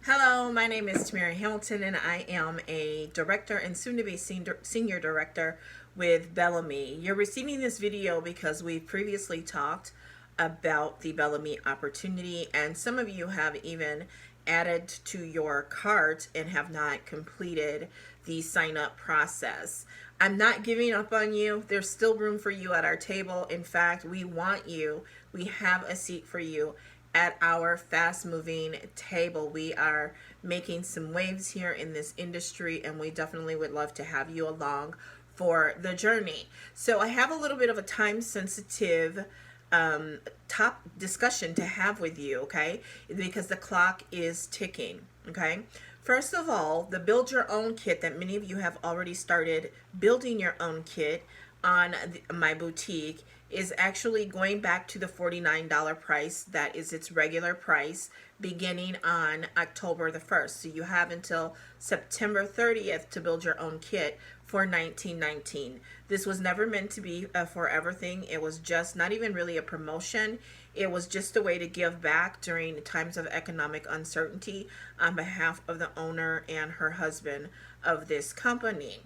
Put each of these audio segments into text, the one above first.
Hello, my name is Tamara Hamilton, and I am a director and soon-to-be senior director with Bellame. You're receiving this video because we've previously talked about the Bellame opportunity, and some of you have even added to your cart and have not completed the sign-up process. I'm not giving up on you. There's still room for you at our table. In fact, we want you. We have a seat for you at our fast moving table. We are making some waves here in this industry, and we definitely would love to have you along for the journey. So I have a little bit of a time sensitive top discussion to have with you, okay? Because the clock is ticking, okay? First of all, the build your own kit that many of you have already started building your own kit on my boutique is actually going back to the $49 price that is its regular price beginning on October the 1st. So you have until September 30th to build your own kit for $19.19. This was never meant to be a forever thing. It was just not even really a promotion. It was just a way to give back during times of economic uncertainty on behalf of the owner and her husband of this company.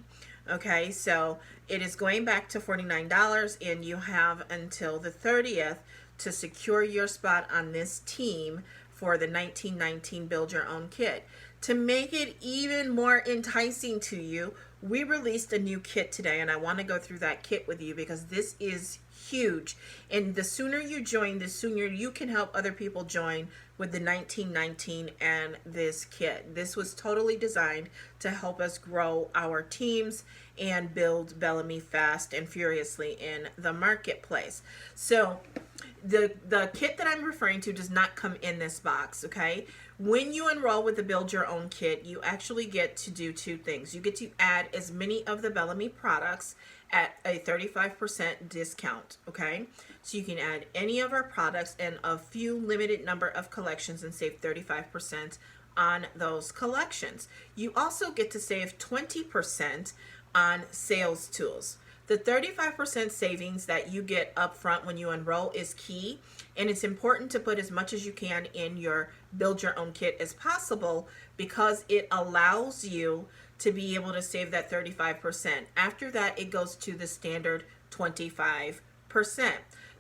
Okay, so it is going back to $49, and you have until the 30th to secure your spot on this team for the 1919 Build Your Own Kit. To make it even more enticing to you, we released a new kit today, and I want to go through that kit with you because this is huge. And the sooner you join, the sooner you can help other people join with the 1919 and this kit. This was totally designed to help us grow our teams and build Bellame fast and furiously in the marketplace. So the kit that I'm referring to does not come in this box, okay? When you enroll with the Build Your Own Kit, you actually get to do two things. You get to add as many of the Bellame products at a 35% discount, okay? So you can add any of our products and a few limited number of collections and save 35% on those collections. You also get to save 20% on sales tools. The 35% savings that you get up front when you enroll is key, and it's important to put as much as you can in your Build Your Own Kit as possible because it allows you to be able to save that 35%. After that, it goes to the standard 25%.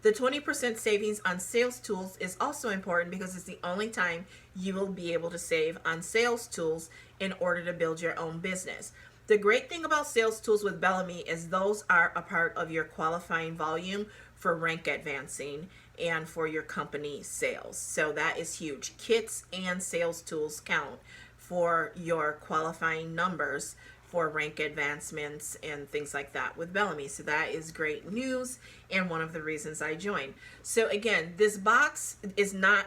The 20% savings on sales tools is also important because it's the only time you will be able to save on sales tools in order to build your own business. The great thing about sales tools with Bellame is those are a part of your qualifying volume for rank advancing and for your company sales. So that is huge. Kits and sales tools count for your qualifying numbers for rank advancements and things like that with Bellame. So that is great news and one of the reasons I joined. So again, this box is not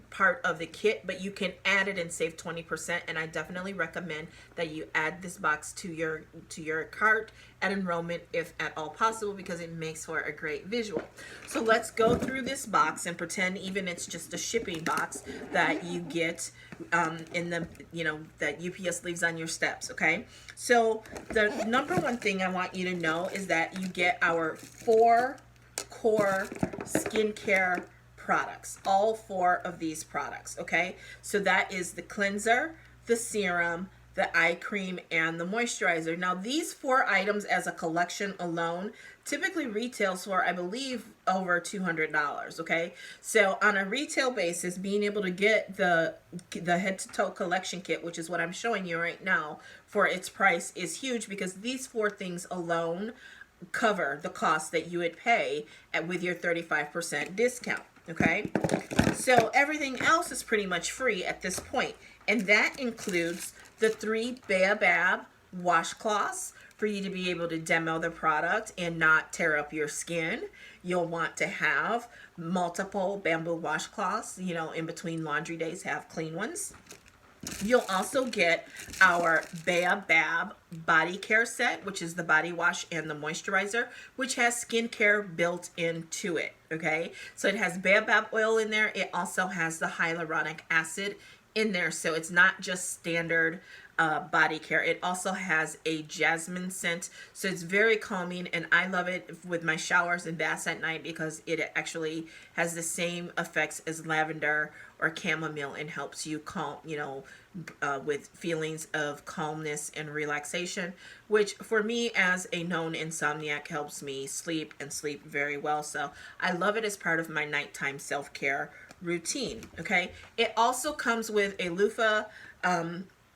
part of the kit, but you can add it and save 20%, and I definitely recommend that you add this box to your cart at enrollment if at all possible because it makes for a great visual. So let's go through this box and pretend even it's just a shipping box that you get in the that UPS leaves on your steps. Okay, so the number one thing I want you to know is that you get our 4 core skincare products, all 4 of these products, okay? So that is the cleanser, the serum, the eye cream, and the moisturizer. Now these 4 items as a collection alone typically retails for, I believe, over $200, okay? So on a retail basis, being able to get the head to toe collection kit, which is what I'm showing you right now, for its price is huge because these 4 things alone cover the cost that you would pay with your 35% discount. Okay, so everything else is pretty much free at this point, and that includes the 3 Bellame washcloths for you to be able to demo the product and not tear up your skin. You'll want to have multiple bamboo washcloths, in between laundry days, have clean ones. You'll also get our Bellame body care set, which is the body wash and the moisturizer, which has skincare built into it, okay? So it has Bellame oil in there. It also has the hyaluronic acid in there, so it's not just standard body care. It also has a jasmine scent, so it's very calming, and I love it with my showers and baths at night because it actually has the same effects as lavender or chamomile and helps you calm, with feelings of calmness and relaxation, which for me as a known insomniac helps me sleep and sleep very well. So I love it as part of my nighttime self-care routine. Okay. It also comes with a loofah.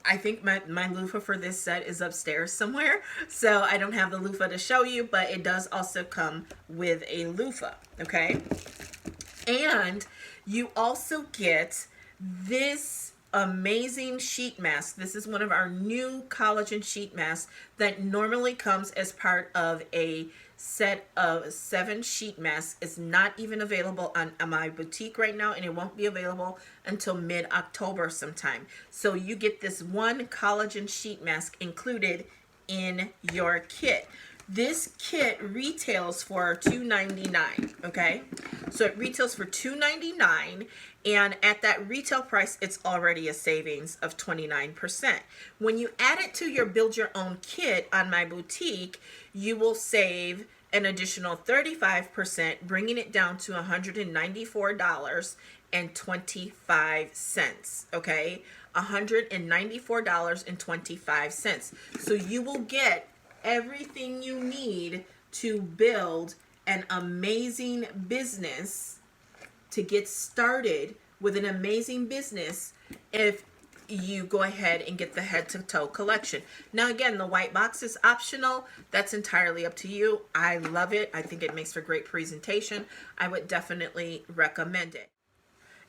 I think my loofah for this set is upstairs somewhere, so I don't have the loofah to show you, but it does also come with a loofah, okay? And you also get this amazing sheet mask. This is one of our new collagen sheet masks that normally comes as part of a set of 7 sheet masks. It's not even available on my boutique right now, and it won't be available until mid-October sometime. So you get this one collagen sheet mask included in your kit. This kit retails for $2.99, okay? So it retails for $2.99, and at that retail price, it's already a savings of 29%. When you add it to your Build Your Own kit on my boutique, you will save an additional 35%, bringing it down to $194.25, okay? $194.25. So you will get everything you need to build an amazing business, to get started with an amazing business, if you go ahead and get the head to toe collection. Now again, the white box is optional. That's entirely up to you. I love it. I think it makes for great presentation. I would definitely recommend it.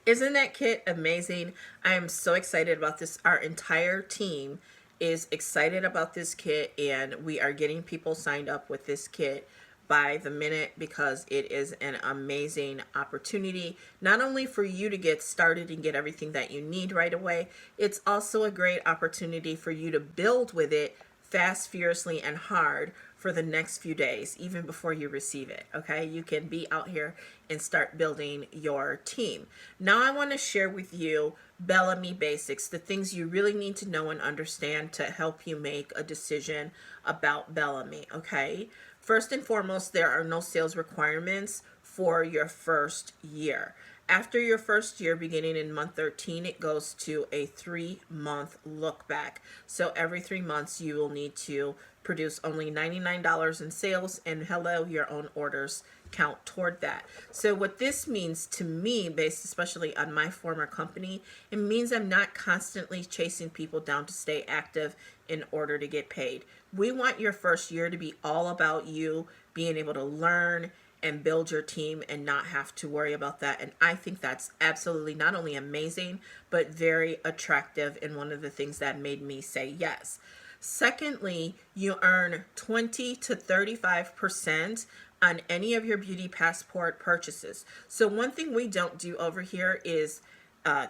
Isn't that kit amazing? I am so excited about this. Our entire team is excited about this kit, and we are getting people signed up with this kit by the minute, because it is an amazing opportunity, not only for you to get started and get everything that you need right away, it's also a great opportunity for you to build with it fast, furiously, and hard for the next few days, even before you receive it, okay? You can be out here and start building your team. Now I want to share with you Bellame basics, the things you really need to know and understand to help you make a decision about Bellame, okay? First and foremost, there are no sales requirements for your first year. After your first year, beginning in month 13, it goes to a 3-month look back. So every 3 months, you will need to produce only $99 in sales, and hello, your own orders count toward that. So what this means to me, based especially on my former company, it means I'm not constantly chasing people down to stay active in order to get paid. We want your first year to be all about you being able to learn and build your team and not have to worry about that. And I think that's absolutely not only amazing, but very attractive, and one of the things that made me say yes. Secondly, you earn 20 to 35% on any of your Beauty Passport purchases. So one thing we don't do over here is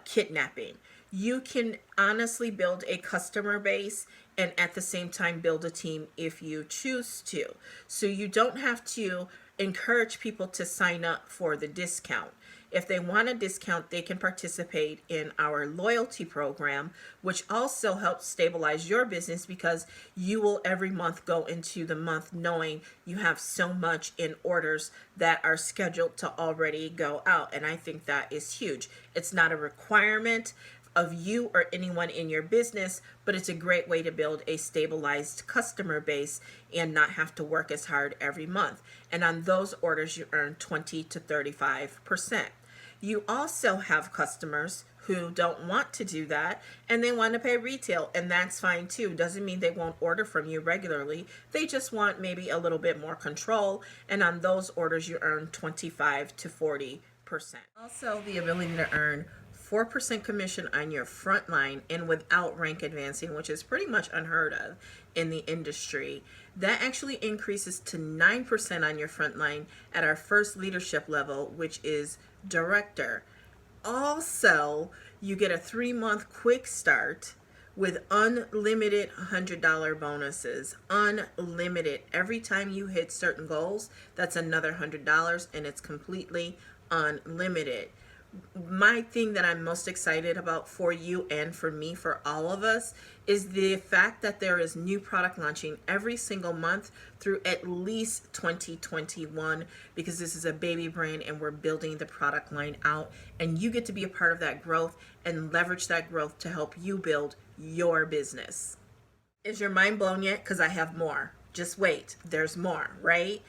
kidnapping. You can honestly build a customer base and at the same time build a team if you choose to. So you don't have to encourage people to sign up for the discount. If they want a discount, they can participate in our loyalty program, which also helps stabilize your business, because you will every month go into the month knowing you have so much in orders that are scheduled to already go out. And I think that is huge. It's not a requirement of you or anyone in your business, but it's a great way to build a stabilized customer base and not have to work as hard every month. And on those orders, you earn 20 to 35%. You also have customers who don't want to do that and they want to pay retail, and that's fine too. Doesn't mean they won't order from you regularly. They just want maybe a little bit more control, and on those orders you earn 25 to 40%. Also, the ability to earn 4% commission on your front line and without rank advancing, which is pretty much unheard of in the industry. That actually increases to 9% on your front line at our first leadership level, which is director. Also, you get a 3-month quick start with unlimited $100 bonuses. Unlimited. Every time you hit certain goals, that's another $100, and it's completely unlimited. My thing that I'm most excited about for you and for me, for all of us, is the fact that there is new product launching every single month through at least 2021, because this is a baby brand and we're building the product line out, and you get to be a part of that growth and leverage that growth to help you build your business. Is your mind blown yet? Because I have more. Just wait, there's more, right?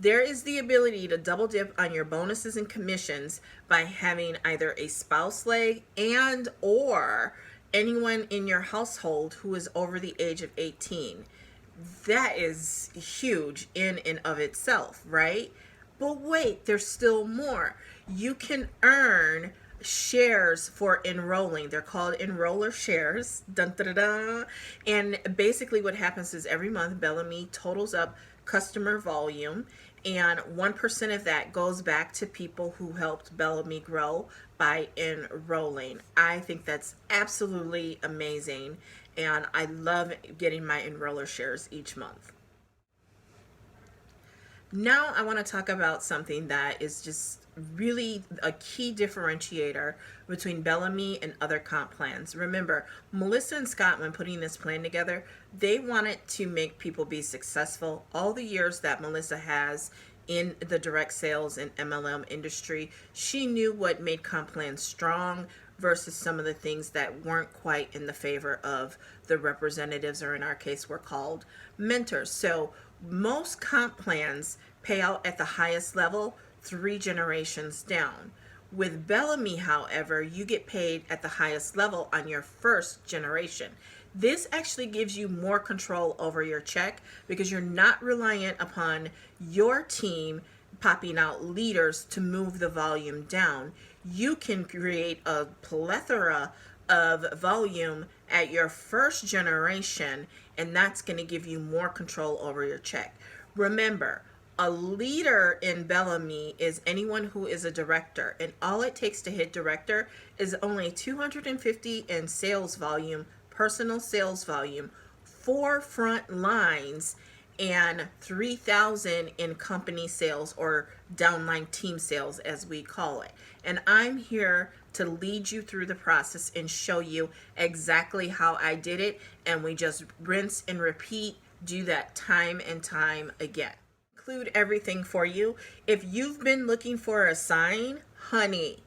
There is the ability to double dip on your bonuses and commissions by having either a spouse leg and or anyone in your household who is over the age of 18. That is huge in and of itself, right? But wait, there's still more. You can earn shares for enrolling. They're called enroller shares. Dun, dun, dun, dun. And basically what happens is every month Bellame totals up customer volume, and 1% of that goes back to people who helped Bellame grow by enrolling. I think that's absolutely amazing, and I love getting my enroller shares each month. Now I want to talk about something that is just really a key differentiator between Bellame and other comp plans. Remember, Melissa and Scott, when putting this plan together, they wanted to make people be successful. All the years that Melissa has in the direct sales and MLM industry, she knew what made comp plans strong versus some of the things that weren't quite in the favor of the representatives, or in our case, we're called mentors. So most comp plans pay out at the highest level 3 generations down. With Bellame, however, you get paid at the highest level on your first generation. This actually gives you more control over your check because you're not reliant upon your team popping out leaders to move the volume down. You can create a plethora of volume at your first generation, and that's going to give you more control over your check. Remember, a leader in Bellame is anyone who is a director, and all it takes to hit director is only 250 in sales volume, personal sales volume, 4 front lines, and 3,000 in company sales, or downline team sales as we call it. And I'm here to lead you through the process and show you exactly how I did it, and we just rinse and repeat, do that time and time again. Include everything for you. If you've been looking for a sign, honey,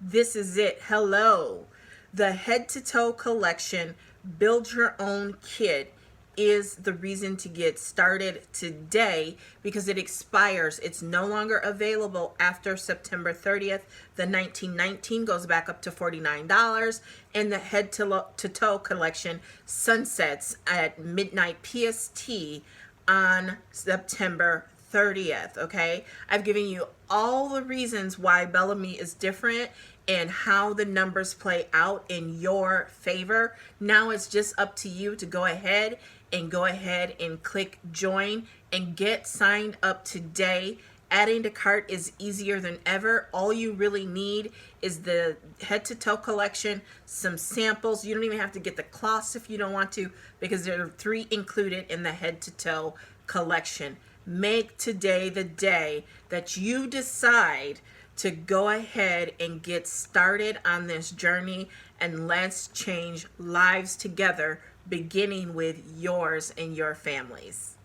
this is it. Hello. The head to toe collection, build your own kit, is the reason to get started today, because it expires. It's no longer available after September 30th. The 1919 goes back up to $49, and the head to toe collection sunsets at midnight PST on September 30th. Okay, I've given you all the reasons why Bellame is different and how the numbers play out in your favor. Now it's just up to you to go ahead and click join and get signed up today. Adding to cart is easier than ever. All you really need is the head to toe collection, some samples. You don't even have to get the cloths if you don't want to, because there are 3 included in the head to toe collection. Make today the day that you decide to go ahead and get started on this journey, and let's change lives together, beginning with yours and your families.